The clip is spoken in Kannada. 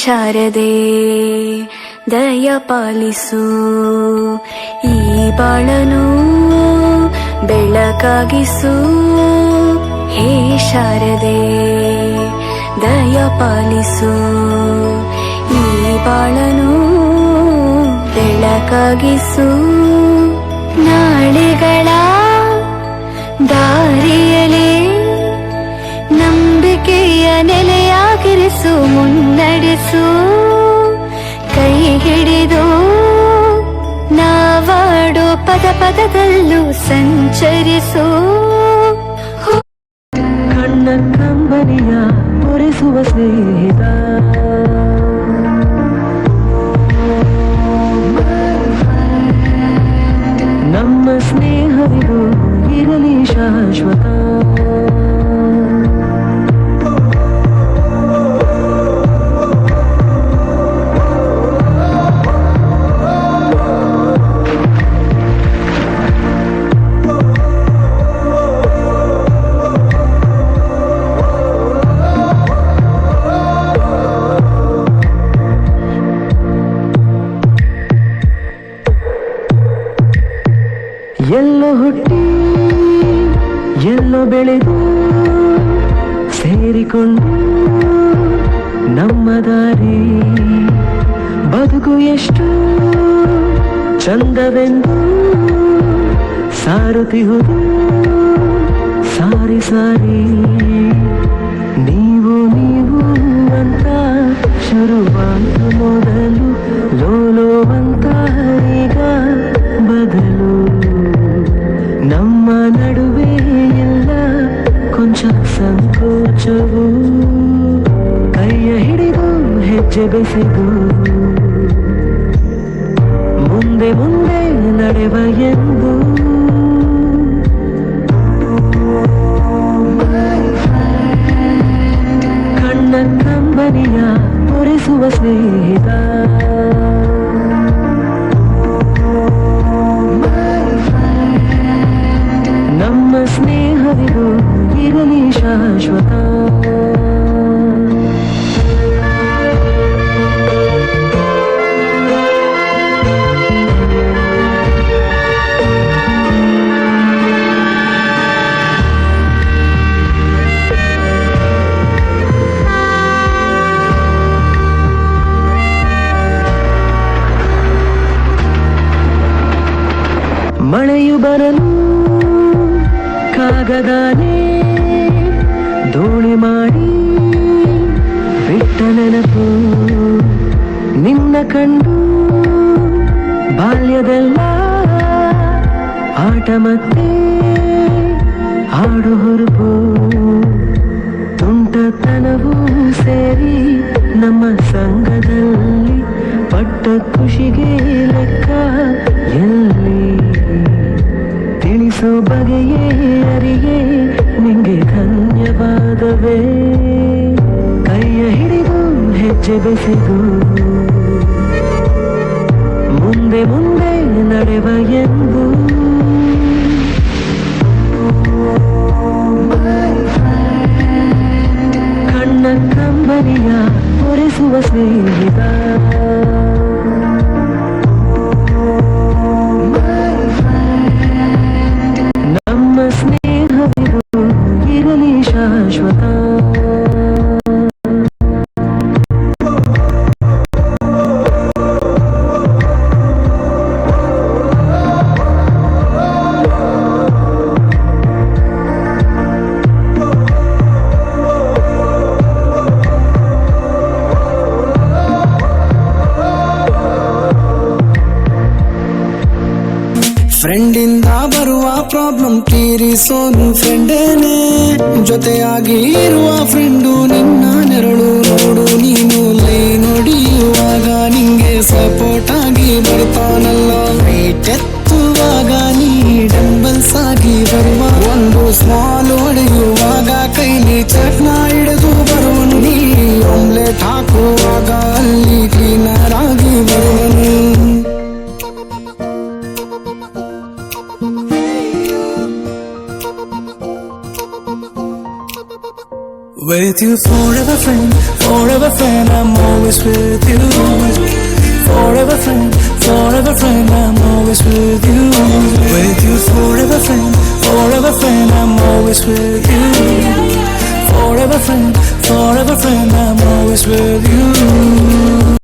ಶಾರದೆ ದಯ ಪಾಲಿಸು, ಈ ಬಾಳನು ಬೆಳಕಾಗಿಸು. ಹೇ ಶಾರದೆ ದಯ ಪಾಲಿಸು, ಈ ಬಾಳನು ಬೆಳಕಾಗಿಸು. ನಾಳೆಗಳ ದಾರಿಯಲೇ ನಂಬಿಕೆಯ ನೆಲೆಯಾಗಿರಿಸು, ಮುನ್ನಡೆಸು. ಕೈ ಹಿಡಿದು ನಾವಾಡೋ ಪದ ಪದದಲ್ಲೂ ಸಂಚರಿಸು. ಕಣ್ಣ ಕಂಬನಿಯ ಒರೆಸುವ ಸ್ನೇಹಿತ, ನಮ್ಮ ಸ್ನೇಹವಿದು ಇರಲಿ ಶಾಶ್ವತ. ಎಲ್ಲೋ ಹುಟ್ಟಿ ಎಲ್ಲೋ ಬೆಳೆದು ಸೇರಿಕೊಂಡು ನಮ್ಮ ದಾರಿ ಬದುಕು ಎಷ್ಟು ಚಂದವೆಂದು ಸಾರುತ್ತಿಹುದು ಸಾರಿ ಸಾರಿ. ನೀವು ನೀವು ಅಂತ ಶುರುವಾದ ಮೊದಲು ಲೋಲೋ ಅಂತ ಈಗ ಬದಲು. ನಮ್ಮ ನಡುವೆ ಎಲ್ಲ ಕೊಂಚ ಸಂಕೋಚವು, ಕೈಯ ಹಿಡಿದು ಹೆಜ್ಜೆ ಬೆಸೆದು ಮುಂದೆ ಮುಂದೆ ನಡೆವ ಎಂದು. ಕಣ್ಣ ಕಂಬನಿಯ ಒರೆಸುವ ಸ್ನೇಹಿತ, ನಮ್ಮ ಸ್ನೇಹವಿದು ಇರಲಿ ಶಾಶ್ವತ. ಮಳೆಯು ಬರಲು ಕಾಗದಾನೆ ದೋಣಿ ಮಾಡಿ ಬಿಟ್ಟ ನೆನಪು, ನಿನ್ನ ಕಂಡು ಬಾಲ್ಯದೆಲ್ಲ ಆಟ ಮತ್ತೆ ಆಡು ಹುರುಪು. ತುಂಟತನವೂ ಸೇರಿ ನಮ್ಮ ಸಂಘದಲ್ಲಿ ಪಟ್ಟ ಖುಷಿಗೆ ಲೆಕ್ಕ ಎಲ್ಲಿ. ತಿಳಿಸೋ ಬಗೆಯೇ ಅರಿಯೇ ನಿಂಗೆ ಧನ್ಯವಾದವೇ. ಕೈಯ ಹಿಡಿದು ಹೆಜ್ಜೆ ಬೆಸೆದು ಮುಂದೆ ಮುಂದೆ ನಡೆವ ಎಂದು. ಕಣ್ಣ ಕಂಬನಿಯ ಒರೆಸುವ ಸ್ನೇಹಿತ, ನಮ್ಮ ಸ್ನೇಹವಿದು ಇರಲಿ ಶಾಶ್ವತ. ಫ್ರೆಂಡಿಂದ ಬರುವ ಪ್ರಾಬ್ಲಮ್ ತೀರಿಸೋನು ಫ್ರೆಂಡೇನೆ, ಜೊತೆಯಾಗಿ ಇರುವ ಫ್ರೆಂಡು ನಿನ್ನ ನೆರಳು ನೋಡು. ನೀನು ಲೈ ನೋಡಿಯುವಾಗ ನಿಂಗೆ ಸಪೋರ್ಟ್ ಆಗಿ ಬರ್ತಾನಲ್ಲ, ವೇಟ್ ಎತ್ತುವಾಗ ನೀ ಡಂಬಲ್ಸ್ ಆಗಿ ಬರುವ. ಒಂದು ಸ್ಮಾಲ್ ಹೊಡೆಯುವಾಗ ಕೈಲಿ ಚಟ್ನ ಹಿಡಿದು ಬರುವನು, ನೀ ಆಮ್ಲೆಟ್ ಹಾಕುವಾಗ ಅಲ್ಲಿ ಕ್ಲೀನರ್ ಆಗಿ ಬರುವನು. With you forever friend, I'm always with you. Forever friend, I'm always with you. With you forever friend, I'm always with you. Forever friend, I'm always with you.